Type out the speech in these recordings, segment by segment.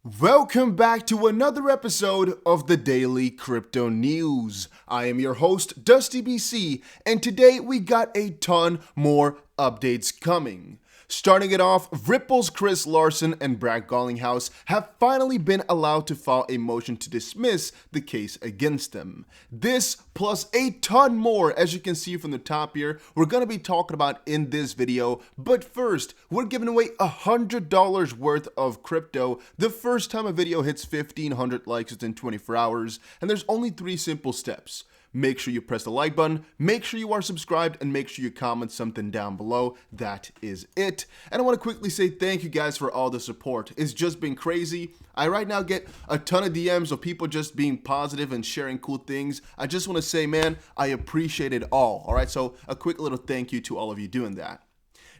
Welcome back to another episode of the Daily Crypto News. I am your host, Dusty BC, and today we got a ton more updates coming. Starting it off, Ripple's Chris Larsen and Brad Garlinghouse have finally been allowed to file a motion to dismiss the case against them. This, plus a ton more, as you can see from the top here, we're going to be talking about in this video. But first, we're giving away $100 worth of crypto the first time a video hits 1,500 likes within 24 hours, and there's only 3 simple steps. Make sure you press the like button, make sure you are subscribed, and make sure you comment something down below. That is it. And I want to quickly say thank you guys for all the support. It's just been crazy. I right now get a ton of DMs of people just being positive and sharing cool things. I just want to say, man, I appreciate it all. Alright, so a quick little thank you to all of you doing that.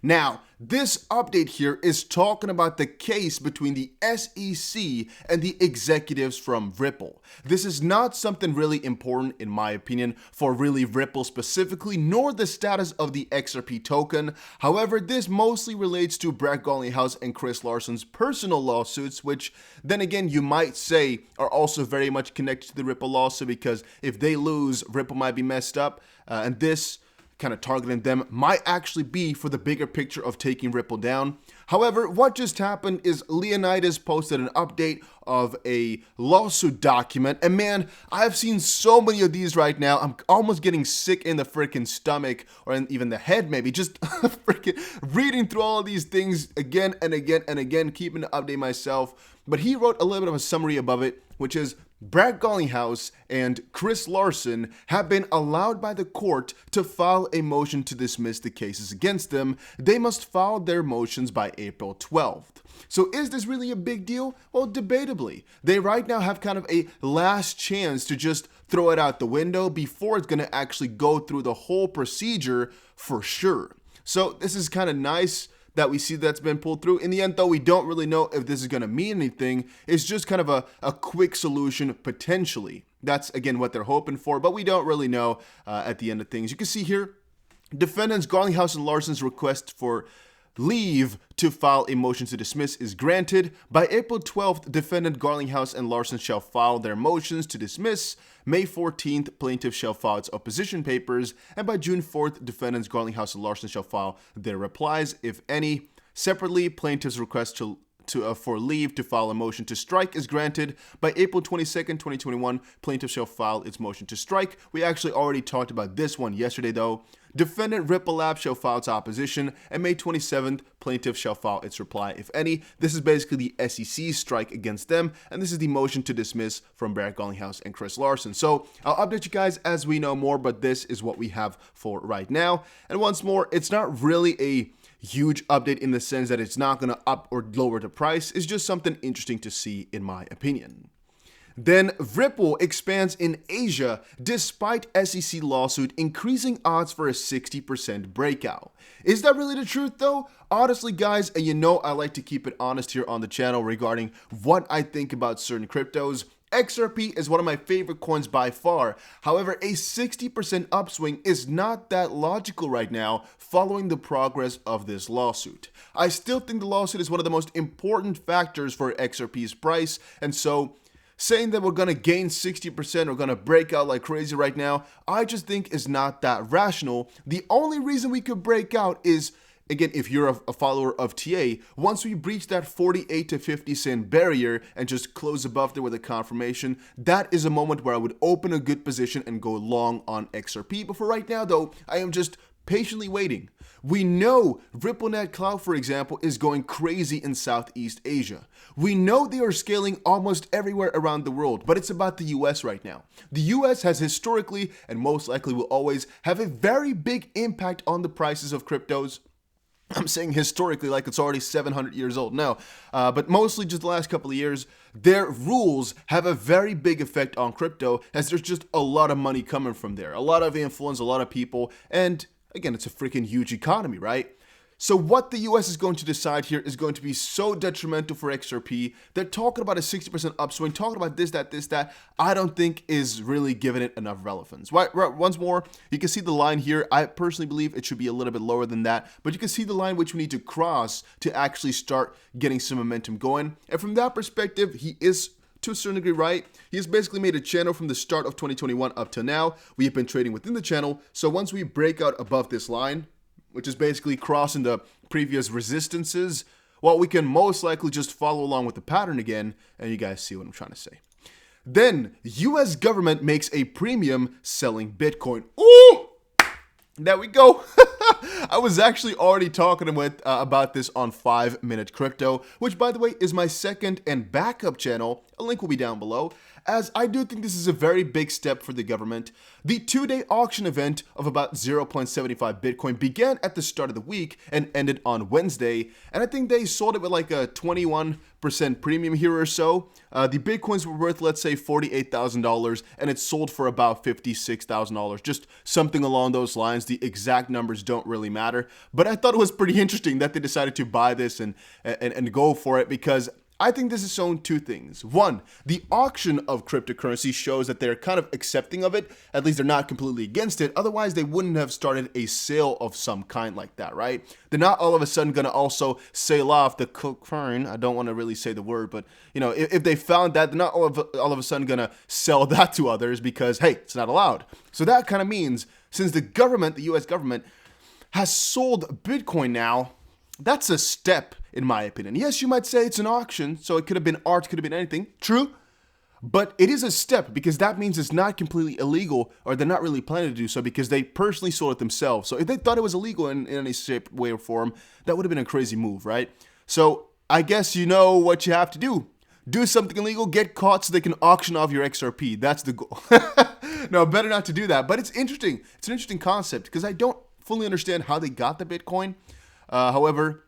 Now, this update here is talking about the case between the SEC and the executives from Ripple. This is not something really important, in my opinion, for really Ripple specifically, nor the status of the XRP token. However, this mostly relates to Brad Garlinghouse and Chris Larsen's personal lawsuits, which then again, you might say are also very much connected to the Ripple lawsuit, because if they lose, Ripple might be messed up, and this kind of targeting them might actually be for the bigger picture of taking Ripple down. However, what just happened is Leonidas posted an update of a lawsuit document, and man, I've seen so many of these right now. I'm almost getting sick in the freaking stomach, or in even the head maybe, just freaking reading through all of these things again and again and again, keeping to update myself. But he wrote a little bit of a summary above it, which is Brad Garlinghouse and Chris Larsen have been allowed by the court to file a motion to dismiss the cases against them. They must file their motions by April 12th. So is this really a big deal? Well, debatably. They right now have kind of a last chance to just throw it out the window before it's going to actually go through the whole procedure for sure. So this is kind of nice that we see that's been pulled through. In the end, though, we don't really know if this is going to mean anything. It's just kind of a quick solution, potentially. That's, again, what they're hoping for, but we don't really know at the end of things. You can see here, defendants Garlinghouse and Larsen's request for leave to file a motion to dismiss is granted. By April 12th, defendant Garlinghouse and Larsen shall file their motions to dismiss. May 14th, plaintiff shall file its opposition papers. And by June 4th, defendants Garlinghouse and Larsen shall file their replies, if any. Separately, plaintiff's request for leave to file a motion to strike is granted. By April 22nd, 2021, plaintiff shall file its motion to strike. We actually already talked about this one yesterday, though. Defendant Ripple Lab shall file its opposition, and May 27th, plaintiff shall file its reply, if any. This is basically the SEC's strike against them, and this is the motion to dismiss from Brad Garlinghouse and Chris Larsen. So I'll update you guys as we know more, but this is what we have for right now. And once more, it's not really a huge update in the sense that it's not going to up or lower the price. It's just something interesting to see, in my opinion. Then Ripple expands in Asia despite SEC lawsuit, increasing odds for a 60% breakout. Is that really the truth though? Honestly guys, and you know I like to keep it honest here on the channel regarding what I think about certain cryptos. XRP is one of my favorite coins by far. However, a 60% upswing is not that logical right now following the progress of this lawsuit. I still think the lawsuit is one of the most important factors for XRP's price, and so saying that we're going to gain 60% or going to break out like crazy right now, I just think is not that rational. The only reason we could break out is, again, if you're a follower of TA, once we breach that 48 to 50 cent barrier and just close above there with a confirmation, that is a moment where I would open a good position and go long on XRP. But for right now, though, I am just patiently waiting. We know RippleNet Cloud, for example, is going crazy in Southeast Asia. We know they are scaling almost everywhere around the world, but it's about the US right now. The US has historically, and most likely will always, have a very big impact on the prices of cryptos. I'm saying historically like it's already 700 years old now, but mostly just the last couple of years, their rules have a very big effect on crypto, as there's just a lot of money coming from there, a lot of influence, a lot of people, and again, it's a freaking huge economy, right? So what the US is going to decide here is going to be so detrimental for XRP. They're talking about a 60% upswing, talking about this, that. I don't think is really giving it enough relevance. Right, once more, you can see the line here. I personally believe it should be a little bit lower than that, but you can see the line which we need to cross to actually start getting some momentum going. And from that perspective, he is to a certain degree right. He has basically made a channel from the start of 2021 up to now. We have been trading within the channel. So once we break out above this line, which is basically crossing the previous resistances, well, we can most likely just follow along with the pattern again, and you guys see what I'm trying to say. Then, US government makes a premium selling Bitcoin. Ooh! There we go. I was actually already talking about this on 5 Minute Crypto, which, by the way, is my second and backup channel. A link will be down below, as I do think this is a very big step for the government. The 2-day auction event of about 0.75 Bitcoin began at the start of the week and ended on Wednesday, and I think they sold it with like a 21% premium here or so. The Bitcoins were worth, let's say, $48,000, and it sold for about $56,000, just something along those lines. The exact numbers don't really matter, but I thought it was pretty interesting that they decided to buy this and go for it, because I think this is showing two things. One, the auction of cryptocurrency shows that they're kind of accepting of it. At least they're not completely against it. Otherwise, they wouldn't have started a sale of some kind like that, right? They're not all of a sudden going to also sell off the coin. I don't want to really say the word, but you know, if they found that, they're not all of a sudden going to sell that to others because, hey, it's not allowed. So that kind of means since the government, the US government, has sold Bitcoin now, that's a step, in my opinion. Yes, you might say it's an auction, so it could have been art, could have been anything. True. But it is a step, because that means it's not completely illegal, or they're not really planning to do so because they personally sold it themselves. So if they thought it was illegal in any shape, way, or form, that would have been a crazy move, right? So I guess you know what you have to do. Do something illegal, get caught so they can auction off your XRP. That's the goal. No, better not to do that. But it's interesting. It's an interesting concept because I don't fully understand how they got the Bitcoin. However,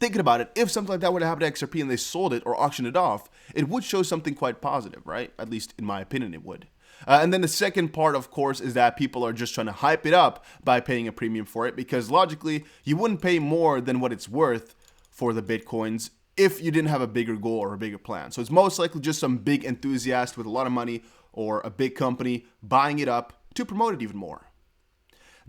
thinking about it, if something like that were to happen to XRP and they sold it or auctioned it off, it would show something quite positive, right? At least in my opinion, it would. And then the second part, of course, is that people are just trying to hype it up by paying a premium for it, because logically, you wouldn't pay more than what it's worth for the Bitcoins if you didn't have a bigger goal or a bigger plan. So it's most likely just some big enthusiast with a lot of money or a big company buying it up to promote it even more.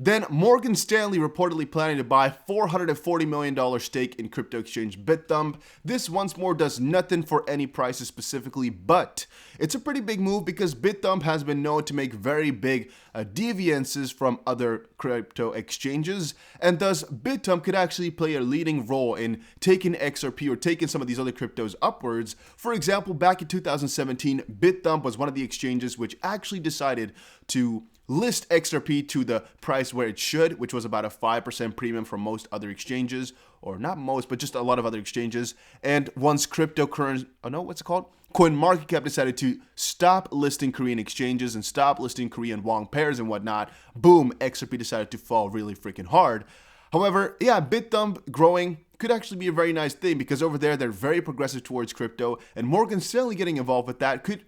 Then Morgan Stanley reportedly planning to buy $440 million stake in crypto exchange BitThumb. This once more does nothing for any prices specifically, but it's a pretty big move because BitThumb has been known to make very big deviances from other crypto exchanges, and thus BitThumb could actually play a leading role in taking XRP or taking some of these other cryptos upwards. For example, back in 2017, BitThumb was one of the exchanges which actually decided to list XRP to the price where it should, which was about a 5% premium from most other exchanges, or not most, but just a lot of other exchanges. And once CoinMarketCap decided to stop listing Korean exchanges and stop listing Korean won pairs and whatnot, boom, XRP decided to fall really freaking hard. However, yeah, BitThumb growing could actually be a very nice thing because over there they're very progressive towards crypto, and Morgan Stanley getting involved with that could,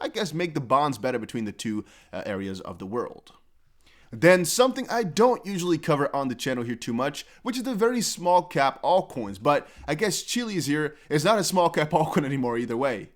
I guess, make the bonds better between the two areas of the world. Then something I don't usually cover on the channel here too much, which is the very small cap altcoins, but I guess Chiliz here is not a small cap altcoin anymore either way.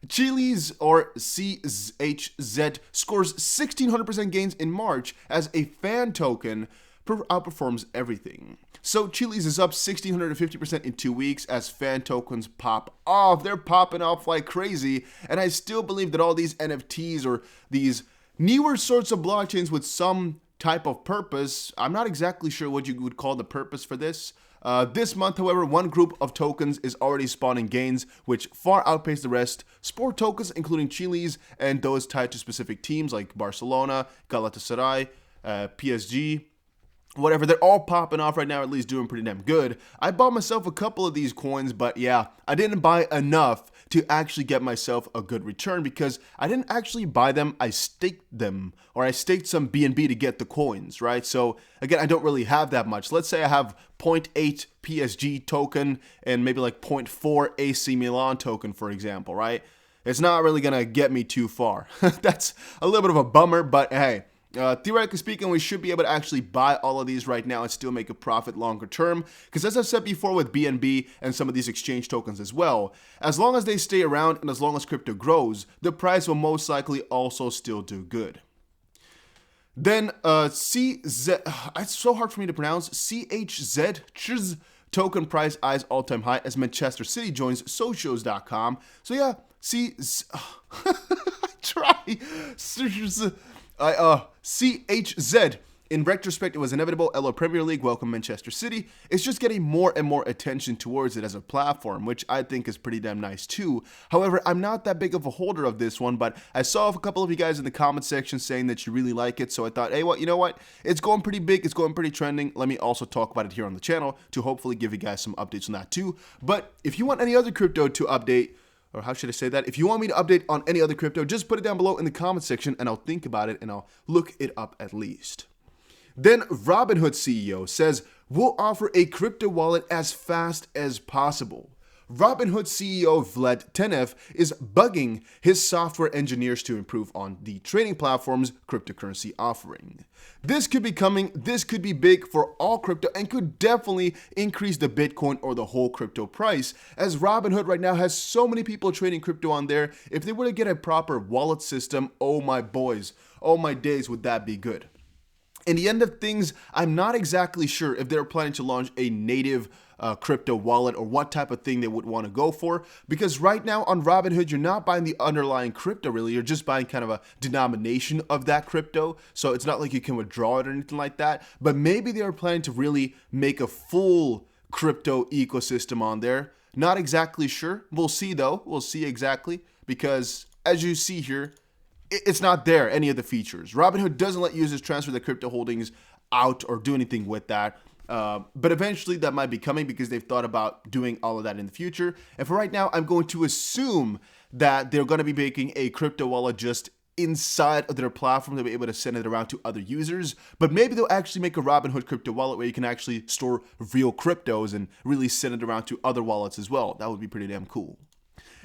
Chiliz, or CHZ, scores 1,600% gains in March as a fan token outperforms everything. So Chiliz is up 1,650% in 2 weeks as fan tokens pop off. They're popping off like crazy, and I still believe that all these NFTs or these newer sorts of blockchains with some type of purpose, I'm not exactly sure what you would call the purpose for this. This month, however, one group of tokens is already spawning gains, which far outpace the rest. Sport tokens, including Chiliz, and those tied to specific teams like Barcelona, Galatasaray, PSG, whatever, they're all popping off right now, at least doing pretty damn good. I bought myself a couple of these coins, but yeah, I didn't buy enough to actually get myself a good return because I didn't actually buy them, I staked them, or I staked some BNB to get the coins, right? So again, I don't really have that much. Let's say I have 0.8 PSG token and maybe like 0.4 AC Milan token, for example, right? It's not really gonna get me too far. That's a little bit of a bummer, but hey, Theoretically speaking, we should be able to actually buy all of these right now and still make a profit longer term. Because as I've said before with BNB and some of these exchange tokens as well, as long as they stay around and as long as crypto grows, the price will most likely also still do good. Then CZ, it's so hard for me to pronounce, CHZ, Chiliz token price eyes all-time high as Manchester City joins socios.com. So yeah, I try. CHZ. In retrospect, it was inevitable. LO Premier League, welcome Manchester City. It's just getting more and more attention towards it as a platform, which I think is pretty damn nice too. However, I'm not that big of a holder of this one, but I saw a couple of you guys in the comment section saying that you really like it, so I thought, hey, you know what? It's going pretty big, it's going pretty trending. Let me also talk about it here on the channel to hopefully give you guys some updates on that too. But if you want any other crypto to update, or how should I say that? If you want me to update on any other crypto, just put it down below in the comment section and I'll think about it and I'll look it up at least. Then Robinhood CEO says, we'll offer a crypto wallet as fast as possible. Robinhood CEO Vlad Tenev is bugging his software engineers to improve on the trading platform's cryptocurrency offering. This could be coming, this could be big for all crypto and could definitely increase the Bitcoin or the whole crypto price, as Robinhood right now has so many people trading crypto on there. If they were to get a proper wallet system, oh my boys, oh my days, would that be good. In the end of things, I'm not exactly sure if they're planning to launch a native crypto wallet or what type of thing they would want to go for, because right now on Robinhood, you're not buying the underlying crypto really, you're just buying kind of a denomination of that crypto, so it's not like you can withdraw it or anything like that. But maybe they're planning to really make a full crypto ecosystem on there. Not exactly sure. We'll see though, we'll see exactly, because as you see here, it's not there, any of the features. Robinhood doesn't let users transfer their crypto holdings out or do anything with that. But eventually that might be coming because they've thought about doing all of that in the future. And for right now, I'm going to assume that they're going to be making a crypto wallet just inside of their platform. They'll be able to send it around to other users. But maybe they'll actually make a Robinhood crypto wallet where you can actually store real cryptos and really send it around to other wallets as well. That would be pretty damn cool.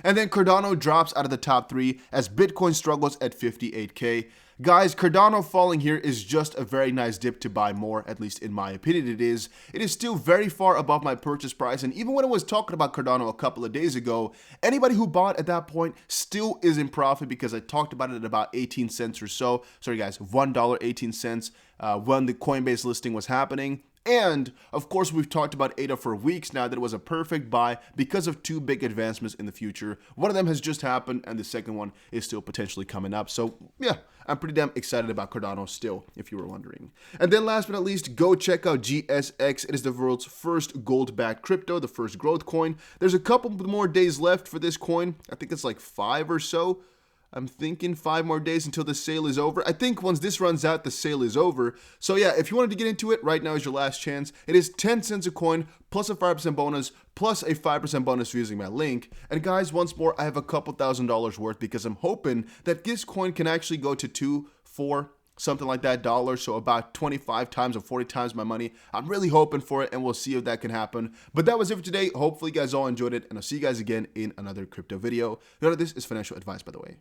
And then Cardano drops out of the top 3 as Bitcoin struggles at 58K. Guys, Cardano falling here is just a very nice dip to buy more, at least in my opinion it is. It is still very far above my purchase price, and even when I was talking about Cardano a couple of days ago, anybody who bought at that point still is in profit because I talked about it at about 18 cents or so. Sorry guys, $1.18 when the Coinbase listing was happening. And, of course, we've talked about ADA for weeks now that it was a perfect buy because of 2 big advancements in the future. One of them has just happened, and the second one is still potentially coming up. So, yeah, I'm pretty damn excited about Cardano still, if you were wondering. And then last but not least, go check out GSX. It is the world's first gold-backed crypto, the first growth coin. There's a couple more days left for this coin. I think it's like 5 or so. I'm thinking 5 more days until the sale is over. I think once this runs out, the sale is over. So yeah, if you wanted to get into it, right now is your last chance. It is 10 cents a coin, plus a 5% bonus, plus a 5% bonus for using my link. And guys, once more, I have a couple $1,000s worth because I'm hoping that this coin can actually go to 2, 4, something like that dollars, so about 25 times or 40 times my money. I'm really hoping for it, and we'll see if that can happen. But that was it for today. Hopefully you guys all enjoyed it, and I'll see you guys again in another crypto video. None of this is financial advice, by the way.